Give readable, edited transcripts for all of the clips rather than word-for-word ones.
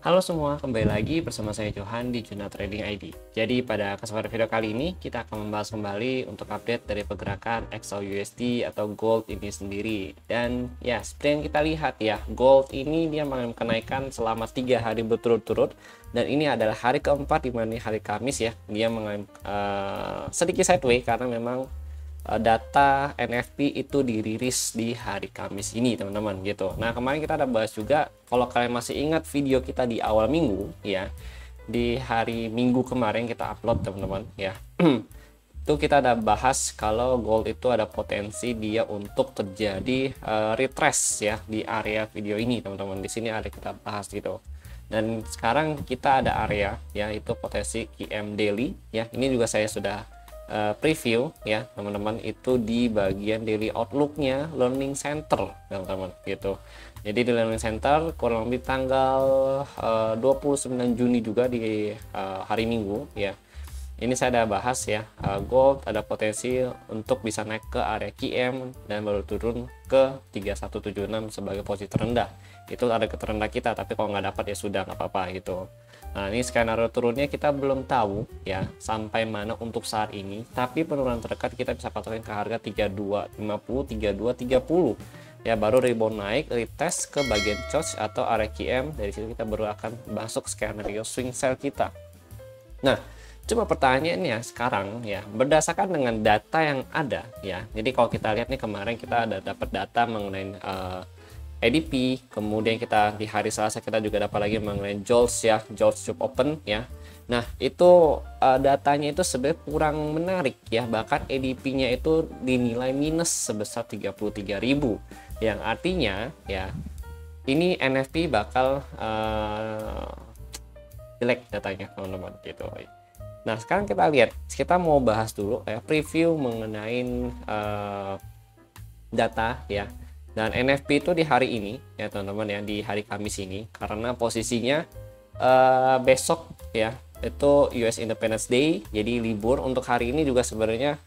Halo semua, kembali lagi bersama saya Johan di Juna Trading ID. Jadi pada kesempatan video kali ini kita akan membahas kembali untuk update dari pergerakan XAUUSD atau gold ini sendiri. Dan ya seperti yang kita lihat ya, gold ini dia mengalami kenaikan selama 3 hari berturut-turut. Dan ini adalah hari keempat di mana hari Kamis ya, dia mengalami sedikit sideways karena memang data NFP itu dirilis di hari Kamis ini teman-teman gitu. Nah kemarin kita ada bahas juga, kalau kalian masih ingat video kita di awal minggu ya, di hari Minggu kemarin kita upload teman-teman ya. Itu kita ada bahas kalau gold itu ada potensi dia untuk terjadi retrace ya di area video ini teman-teman. Di sini ada kita bahas gitu. Dan sekarang kita ada area ya, itu potensi QM daily ya. Ini juga saya sudah preview ya teman-teman, itu di bagian daily outlooknya Learning Center teman-teman gitu. Jadi di Learning Center kurang lebih tanggal 29 Juni juga di hari Minggu ya. Ini saya ada bahas ya, gold ada potensi untuk bisa naik ke area QM dan baru turun ke 3176 sebagai posisi terendah. Itu ada ke terendah kita, tapi kalau nggak dapat ya sudah, nggak apa-apa gitu. Nah ini skenario turunnya kita belum tahu ya sampai mana untuk saat ini, tapi penurunan terdekat kita bisa patokin ke harga 3250 3230 ya, baru rebound naik retest ke bagian charge atau area QM. Dari situ kita baru akan masuk skenario swing sell kita. Nah cuma pertanyaannya sekarang ya, berdasarkan dengan data yang ada ya, jadi kalau kita lihat nih kemarin kita ada dapat data mengenai ADP, kemudian kita di hari Selasa kita juga dapat lagi mengenai JOLTS ya, JOLTS Job Open ya. Nah itu datanya itu sebenarnya kurang menarik ya, bahkan ADP-nya itu dinilai minus sebesar 33.000, yang artinya ya ini NFP bakal jelek datanya teman-teman gitu. Nah sekarang kita lihat, kita mau bahas dulu ya preview mengenai data ya. Dan NFP itu di hari ini ya teman-teman ya, di hari Kamis ini, karena posisinya besok ya itu US Independence Day, jadi libur. Untuk hari ini juga sebenarnya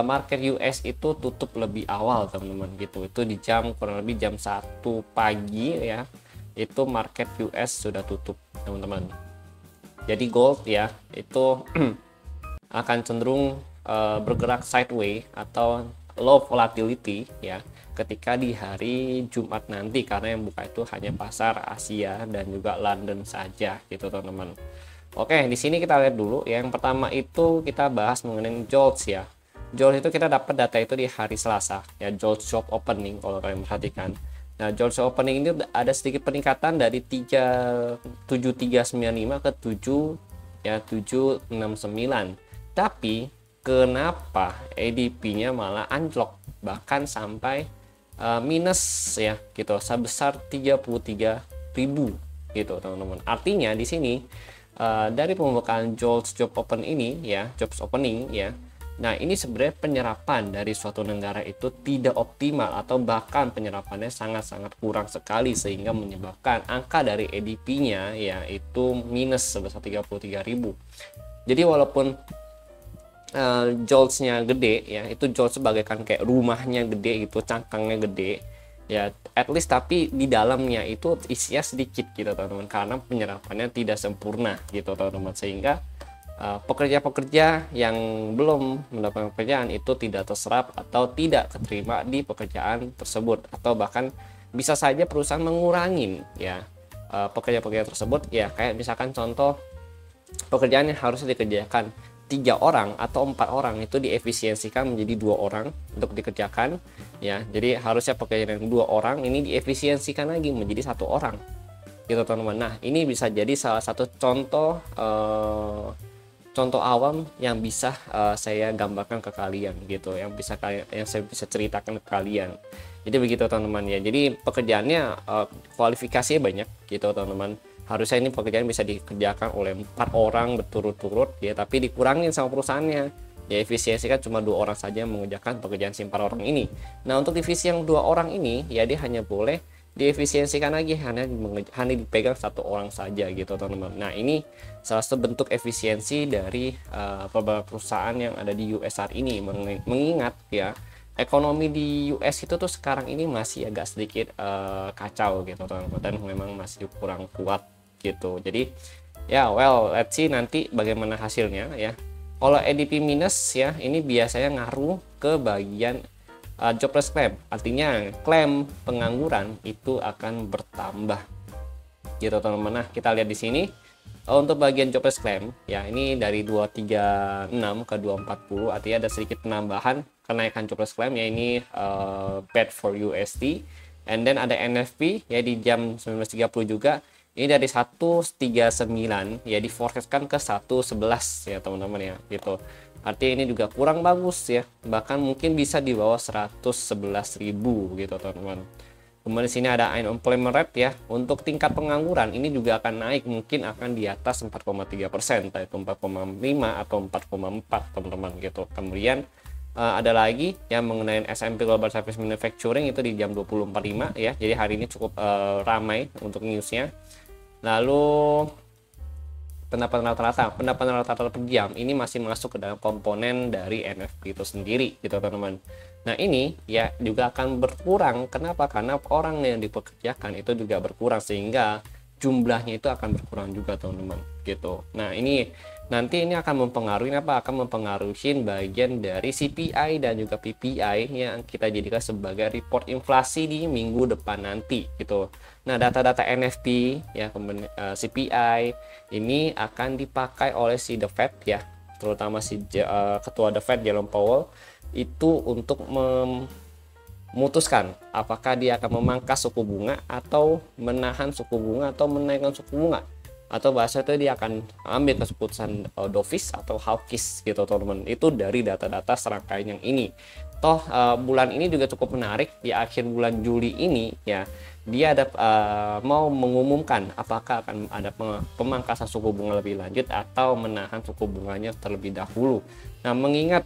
market US itu tutup lebih awal teman-teman gitu. Itu di jam kurang lebih jam 1 pagi ya, itu market US sudah tutup teman-teman. Jadi gold ya itu akan cenderung bergerak sideways atau low volatility ya ketika di hari Jumat nanti, karena yang buka itu hanya pasar Asia dan juga London saja gitu teman-teman. Oke, di sini kita lihat dulu. Yang pertama itu kita bahas mengenai JOLTS ya. JOLTS itu kita dapat data itu di hari Selasa ya, JOLTS Job Opening kalau kalian perhatikan. Nah, JOLTS Job Opening ini ada sedikit peningkatan dari 7395 ke 769. Tapi kenapa ADP-nya malah anjlok bahkan sampai minus ya gitu sebesar 33.000 gitu teman-teman. Artinya di sini dari pembukaan JOLTS Job Open ini ya, Jobs Opening ya. Nah, ini sebenarnya penyerapan dari suatu negara itu tidak optimal atau bahkan penyerapannya sangat-sangat kurang sekali, sehingga menyebabkan angka dari ADP-nya ya itu minus sebesar 33.000. Jadi walaupun JOLTS-nya gede ya, itu JOLTS sebagai kan kayak rumahnya gede gitu, cangkangnya gede ya, at least, tapi di dalamnya itu isinya sedikit gitu teman-teman, karena penyerapannya tidak sempurna gitu teman-teman, sehingga pekerja-pekerja yang belum mendapatkan pekerjaan itu tidak terserap atau tidak keterima di pekerjaan tersebut, atau bahkan bisa saja perusahaan mengurangin ya pekerja-pekerja tersebut ya. Kayak misalkan contoh, pekerjaan yang harusnya dikerjakan 3 orang atau 4 orang itu diefisiensikan menjadi 2 orang untuk dikerjakan ya. Jadi harusnya pekerjaan yang 2 orang ini diefisiensikan lagi menjadi 1 orang gitu teman-teman. Nah ini bisa jadi salah satu contoh contoh awam yang bisa saya gambarkan ke kalian gitu, yang saya bisa ceritakan ke kalian. Jadi begitu teman-teman ya. Jadi pekerjaannya kualifikasinya banyak gitu teman-teman. Harusnya ini pekerjaan bisa dikerjakan oleh 4 orang berturut-turut ya, tapi dikurangin sama perusahaannya ya, efisiensi kan cuma 2 orang saja mengerjakan pekerjaan si 4 orang ini. Nah untuk divisi yang 2 orang ini ya, dia hanya boleh diefisiensikan lagi, hanya dipegang 1 orang saja gitu teman-teman. Nah ini salah satu bentuk efisiensi dari beberapa perusahaan yang ada di US saat ini, mengingat ya ekonomi di US itu tuh sekarang ini masih agak sedikit kacau gitu teman-teman, dan memang masih kurang kuat gitu. Jadi ya well, let's see nanti bagaimana hasilnya ya. Kalau ADP minus ya, ini biasanya ngaruh ke bagian jobless claim, artinya klaim pengangguran itu akan bertambah gitu teman-teman. Nah, kita lihat di sini untuk bagian jobless claim ya, ini dari 236 ke 240, artinya ada sedikit penambahan kenaikan jobless claim ya, ini bad for USD. And then ada NFP ya di jam 19.30 juga, ini dari 139 ya di forecastkan ke 111 ya teman-teman ya gitu. Artinya ini juga kurang bagus ya, bahkan mungkin bisa di bawah 111.000 gitu teman-teman. Kemudian di sini ada unemployment rate ya, untuk tingkat pengangguran ini juga akan naik, mungkin akan di atas 4,3%, yaitu 4,5 atau 4,4 teman-teman gitu. Kemudian ada lagi yang mengenai S&P Global Service Manufacturing itu di jam 20.45 ya, jadi hari ini cukup ramai untuk newsnya. Lalu pendapatan rata-rata per jam ini masih masuk ke dalam komponen dari NFP itu sendiri gitu teman-teman. Nah ini ya juga akan berkurang. Kenapa? Karena orang yang dipekerjakan itu juga berkurang, sehingga jumlahnya itu akan berkurang juga teman-teman gitu. Nah ini nanti ini akan mempengaruhi apa? Akan mempengaruhi bagian dari CPI dan juga PPI yang kita jadikan sebagai report inflasi di minggu depan nanti gitu. Nah data-data NFP ya, kemudian CPI ini akan dipakai oleh si The Fed ya, terutama si ketua The Fed Jerome Powell itu untuk memutuskan apakah dia akan memangkas suku bunga atau menahan suku bunga atau menaikkan suku bunga, atau bahasa itu dia akan ambil keputusan dovish atau hawkish gitu teman-teman. Itu dari data-data serangkaian yang ini. Toh bulan ini juga cukup menarik, di akhir bulan Juli ini ya dia ada mau mengumumkan apakah akan ada pemangkasan suku bunga lebih lanjut atau menahan suku bunganya terlebih dahulu. Nah mengingat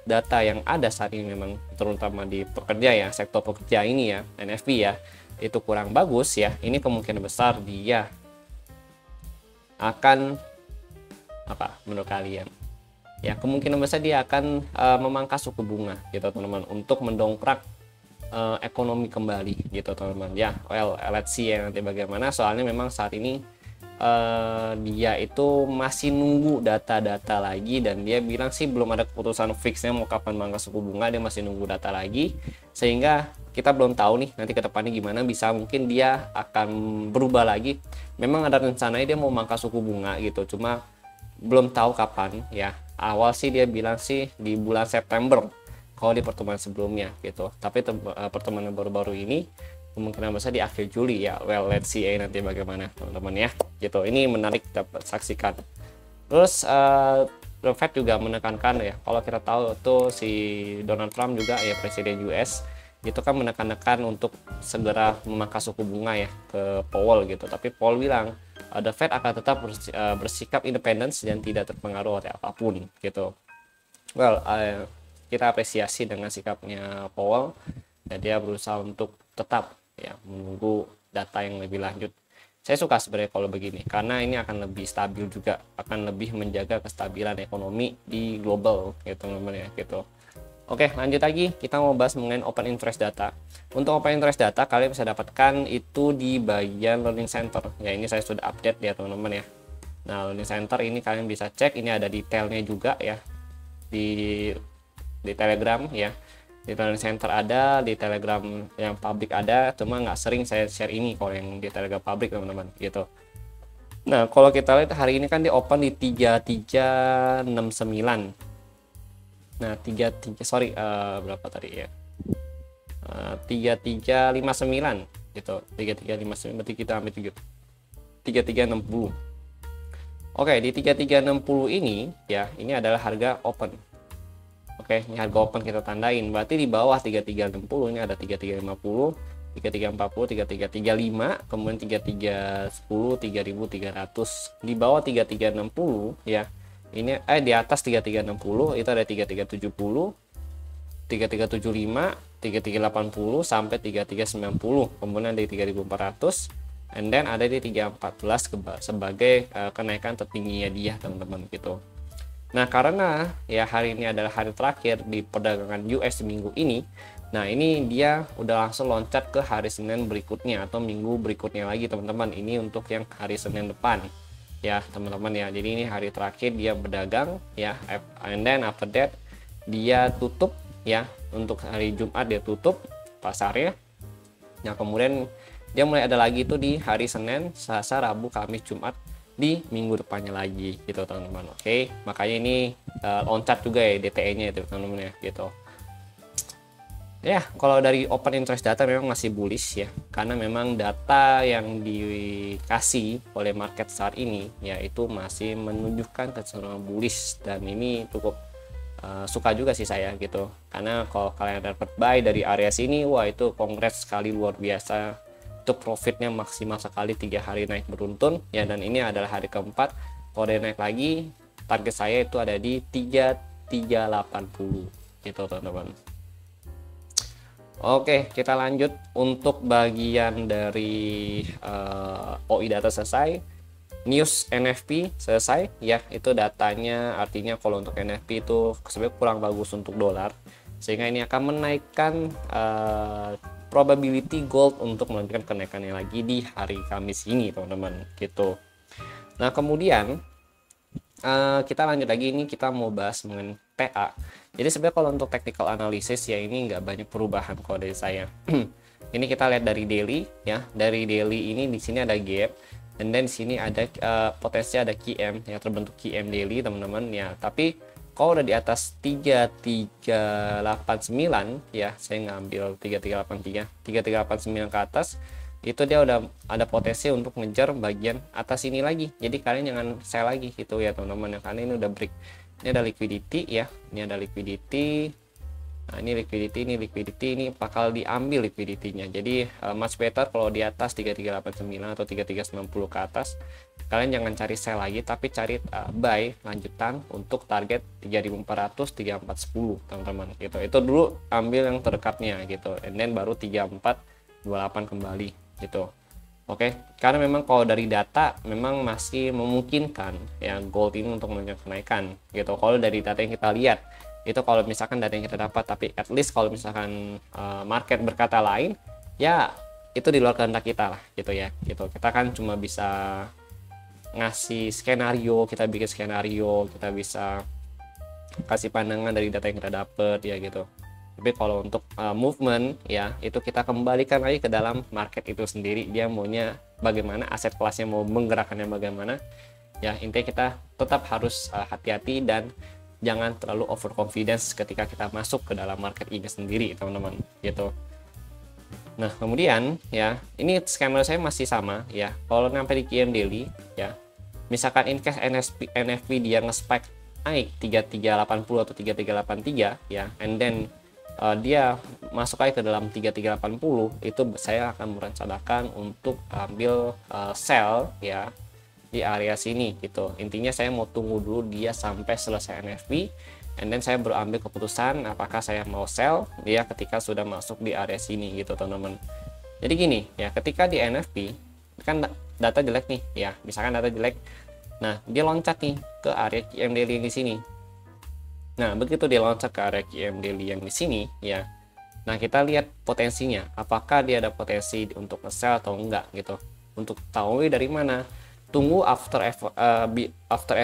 data yang ada saat ini memang terutama di pekerja ya, sektor pekerja ini ya, NFP ya, itu kurang bagus ya, ini kemungkinan besar dia akan apa menurut kalian? Ya kemungkinan besar dia akan memangkas suku bunga gitu teman-teman, untuk mendongkrak ekonomi kembali gitu teman-teman ya. Well, let's see ya nanti bagaimana, soalnya memang saat ini dia itu masih nunggu data-data lagi, dan dia bilang sih belum ada keputusan fixnya mau kapan mangkas suku bunga, dia masih nunggu data lagi, sehingga kita belum tahu nih nanti ke depannya gimana. Bisa mungkin dia akan berubah lagi, memang ada rencananya dia mau mangkas suku bunga gitu, cuma belum tahu kapan ya. Awal sih dia bilang sih di bulan September kalau di pertemuan sebelumnya gitu, tapi pertemuan yang baru-baru ini kemungkinan besar di akhir Juli ya. Well, let's see nanti bagaimana teman-teman ya gitu. Ini menarik kita saksikan. Terus The Fed juga menekankan ya, kalau kita tahu tuh si Donald Trump juga ya, presiden US itu kan menekan-nekan untuk segera memangkas suku bunga ya ke Powell gitu, tapi Powell bilang The Fed akan tetap bersikap independen dan tidak terpengaruh oleh apapun gitu. Well, kita apresiasi dengan sikapnya Powell dan dia berusaha untuk tetap ya menunggu data yang lebih lanjut. Saya suka sebenarnya kalau begini, karena ini akan lebih stabil juga, akan lebih menjaga kestabilan ekonomi di global gitu teman-teman ya gitu. Oke, lanjut lagi, kita mau bahas mengenai open interest data. Untuk open interest data kalian bisa dapatkan itu di bagian learning center ya, ini saya sudah update ya teman-teman ya. Nah learning center ini kalian bisa cek, ini ada detailnya juga ya di Telegram ya. Di Learning Center ada, di Telegram yang publik ada, cuma nggak sering saya share ini kalau yang di Telegram publik teman-teman gitu. Nah kalau kita lihat hari ini kan di open di 3369. Nah 33 berapa tadi ya, 3359 gitu, 3359 berarti kita ambil 3360. Oke, di 3360 ini ya, ini adalah harga open. Oke, ini harga open kita tandain, berarti di bawah 3360 ini ada 3350, 3340, 3335, kemudian 3310, 3300. Di bawah 3360 ya. Ini di atas 3360 itu ada 3370, 3375, 3380 sampai 3390. Kemudian di 3400, and then ada di 314 sebagai kenaikan tertingginya dia teman-teman gitu. Nah karena ya hari ini adalah hari terakhir di perdagangan US minggu ini, Nah, ini dia udah langsung loncat ke hari Senin berikutnya atau minggu berikutnya lagi, teman-teman. Ini untuk yang hari Senin depan ya, teman-teman ya. Jadi ini hari terakhir dia berdagang ya, and then after that dia tutup ya. Untuk hari Jumat dia tutup pasarnya. Nah, kemudian dia mulai ada lagi itu di hari Senin, Selasa, Rabu, Kamis, Jumat di minggu depannya lagi gitu, teman-teman. Oke, makanya ini loncat juga ya DTE-nya itu, teman-teman ya, gitu. Ya, kalau dari open interest data memang masih bullish ya, karena memang data yang dikasih oleh market saat ini yaitu masih menunjukkan kecenderungan bullish, dan ini cukup suka juga sih saya gitu, karena kalau kalian dapat buy dari area sini, wah itu congrats sekali, luar biasa. Itu profitnya maksimal sekali 3 hari naik beruntun ya, dan ini adalah hari keempat. Kalau dia naik lagi, target saya itu ada di 3380 gitu, teman-teman. Oke, kita lanjut untuk bagian dari OI data selesai, news NFP selesai ya. Itu datanya, artinya kalau untuk NFP itu sebenarnya kurang bagus untuk dolar, sehingga ini akan menaikkan probability gold untuk melanjutkan kenaikannya lagi di hari Kamis ini, teman-teman gitu. Nah, kemudian kita lanjut lagi, ini kita mau bahas mengenai TA. Jadi sebenarnya kalau untuk technical analysis ya, ini nggak banyak perubahan kalau dari saya. Ini kita lihat dari daily ya. Dari daily ini di sini ada gap, dan then di sini ada potensi ada QM yang terbentuk QM daily, teman-teman ya. Tapi kalau udah di atas 3389 ya, saya ngambil 3383, 3389 ke atas, itu dia udah ada potensi untuk ngejar bagian atas ini lagi. Jadi kalian jangan sell lagi gitu ya, teman-teman ya, karena ini udah break. Ini ada liquidity ya, ini ada liquidity. Nah, ini liquidity ini bakal diambil liquidity-nya. Jadi much better kalau di atas 3389 atau 3390 ke atas, kalian jangan cari sell lagi, tapi cari buy lanjutan untuk target 3400, 3410, teman-teman gitu. Itu dulu ambil yang terdekatnya gitu, and then baru 3428 kembali gitu. Oke, karena memang kalau dari data memang masih memungkinkan ya gold ini untuk melanjutkan kenaikan gitu. Kalau dari data yang kita lihat itu, kalau misalkan data yang kita dapat, tapi at least kalau misalkan market berkata lain ya, itu di luar kehendak kita lah gitu ya gitu. Kita kan cuma bisa ngasih skenario, kita bikin skenario, kita bisa kasih pandangan dari data yang kita dapat ya gitu. Tapi kalau untuk movement ya, itu kita kembalikan lagi ke dalam market itu sendiri, dia maunya bagaimana, aset kelasnya mau menggerakkannya bagaimana ya. Intinya kita tetap harus hati-hati dan jangan terlalu overconfidence ketika kita masuk ke dalam market ini sendiri, teman-teman gitu. Nah, kemudian ya, ini skema saya masih sama ya. Kalau sampai di QM daily ya, misalkan in case NFP dia nge-spike naik 3380 atau 3383 ya, and then dia masuk aja ke dalam 3380, itu saya akan merencanakan untuk ambil sell ya di area sini gitu. Intinya saya mau tunggu dulu dia sampai selesai NFP, and then saya baru ambil keputusan apakah saya mau sell dia ketika sudah masuk di area sini gitu, teman-teman. Jadi gini ya, ketika di NFP kan data jelek nih ya, misalkan data jelek, nah dia loncat nih ke area QM daily di sini. Nah, begitu dia loncat ke area QM daily yang di sini ya, nah kita lihat potensinya, apakah dia ada potensi untuk nge-sell atau enggak gitu. Untuk tahu dari mana, tunggu after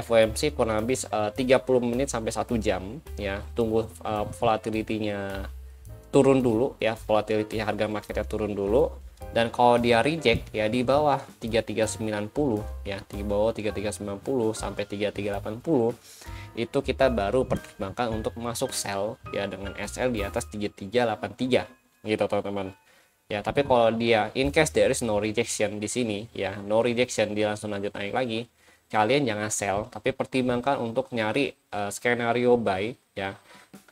FOMC kurang lebih 30 menit sampai 1 jam ya. Tunggu volatility-nya turun dulu ya, volatility harga marketnya turun dulu. Dan kalau dia reject ya di bawah 3390 ya, di bawah 3390 sampai 3380, itu kita baru pertimbangkan untuk masuk sell ya dengan SL di atas 3383 gitu, teman-teman. Ya, tapi kalau dia in case there is no rejection di sini ya, no rejection, dia langsung lanjut naik lagi, kalian jangan sell, tapi pertimbangkan untuk nyari skenario buy ya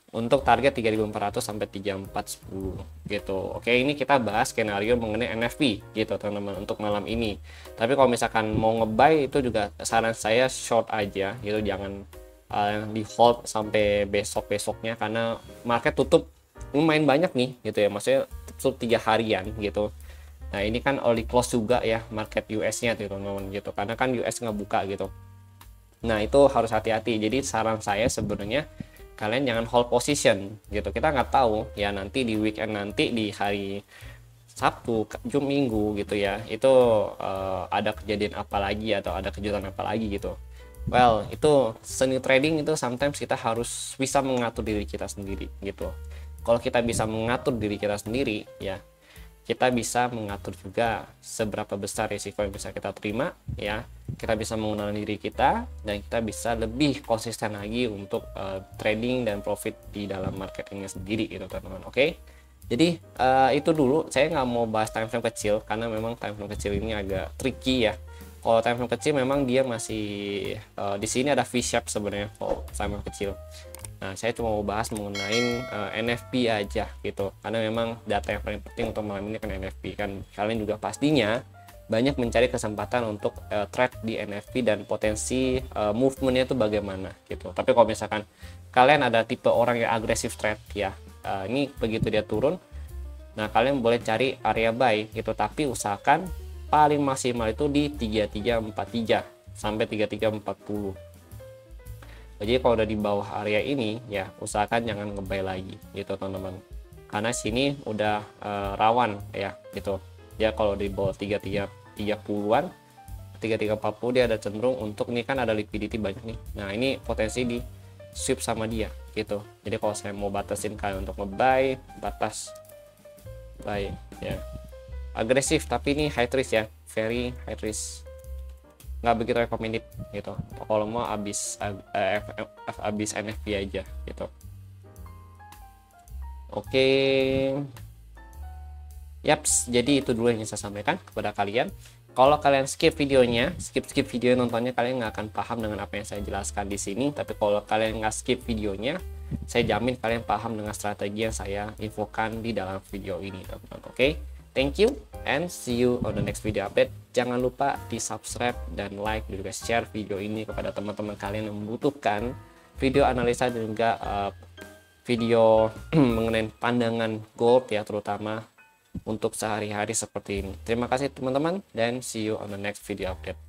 untuk target 3400 sampai 3410 gitu. Oke, ini kita bahas skenario mengenai NFP gitu, teman-teman, untuk malam ini. Tapi kalau misalkan mau nge-buy, itu juga saran saya short aja gitu, jangan di hold sampai besok-besoknya, karena market tutup lumayan banyak nih gitu ya, maksudnya tutup 3 harian gitu. Nah, ini kan early close juga ya market US-nya gitu, teman-teman gitu, karena kan US nggak buka gitu. Nah, itu harus hati-hati. Jadi saran saya sebenarnya, kalian jangan hold position gitu. Kita nggak tahu ya, nanti di weekend, nanti di hari Sabtu, Minggu gitu ya, itu ada kejadian apa lagi atau ada kejutan apa lagi gitu. Well, itu seni trading itu sometimes kita harus bisa mengatur diri kita sendiri gitu. Kalau kita bisa mengatur diri kita sendiri ya, kita bisa mengatur juga seberapa besar risiko yang bisa kita terima ya. Kita bisa mengenal diri kita dan kita bisa lebih konsisten lagi untuk trading dan profit di dalam marketingnya sendiri gitu teman-teman. Oke. Jadi itu dulu, saya nggak mau bahas time frame kecil karena memang time frame kecil ini agak tricky ya. Kalau time frame kecil memang dia masih di sini ada V-shape sebenarnya kalau time frame kecil. Nah, saya cuma mau bahas mengenai NFP aja gitu. Karena memang data yang paling penting untuk malam ini kan NFP kan. Kalian juga pastinya banyak mencari kesempatan untuk trade di NFP dan potensi movementnya itu bagaimana gitu. Tapi kalau misalkan kalian ada tipe orang yang agresif trade ya, ini begitu dia turun, nah kalian boleh cari area buy gitu. Tapi usahakan paling maksimal itu di 3343 sampai 3340. Jadi kalau udah di bawah area ini ya usahakan jangan nge-buy lagi gitu teman-teman, karena sini udah rawan ya gitu ya. Kalau di bawah 3330-an 3340 dia ada cenderung untuk, ini kan ada liquidity banyak nih, nah ini potensi di sweep sama dia gitu. Jadi kalau saya mau batasin kalian untuk nge-buy, batas buy ya agresif, tapi ini high risk ya, very high risk, nggak begitu recommended gitu. Kalau mau abis NFP aja gitu. Oke. Yaps, jadi itu dulu yang saya sampaikan kepada kalian. Kalau kalian skip videonya, skip video nontonnya, kalian nggak akan paham dengan apa yang saya jelaskan di sini. Tapi kalau kalian nggak skip videonya, saya jamin kalian paham dengan strategi yang saya infokan di dalam video ini, teman-teman. Oke. Thank you and see you on the next video update. Jangan lupa di subscribe dan like dan juga share video ini kepada teman-teman kalian yang membutuhkan video analisa dan juga video mengenai pandangan gold ya, terutama untuk sehari-hari seperti ini. Terima kasih teman-teman dan see you on the next video update.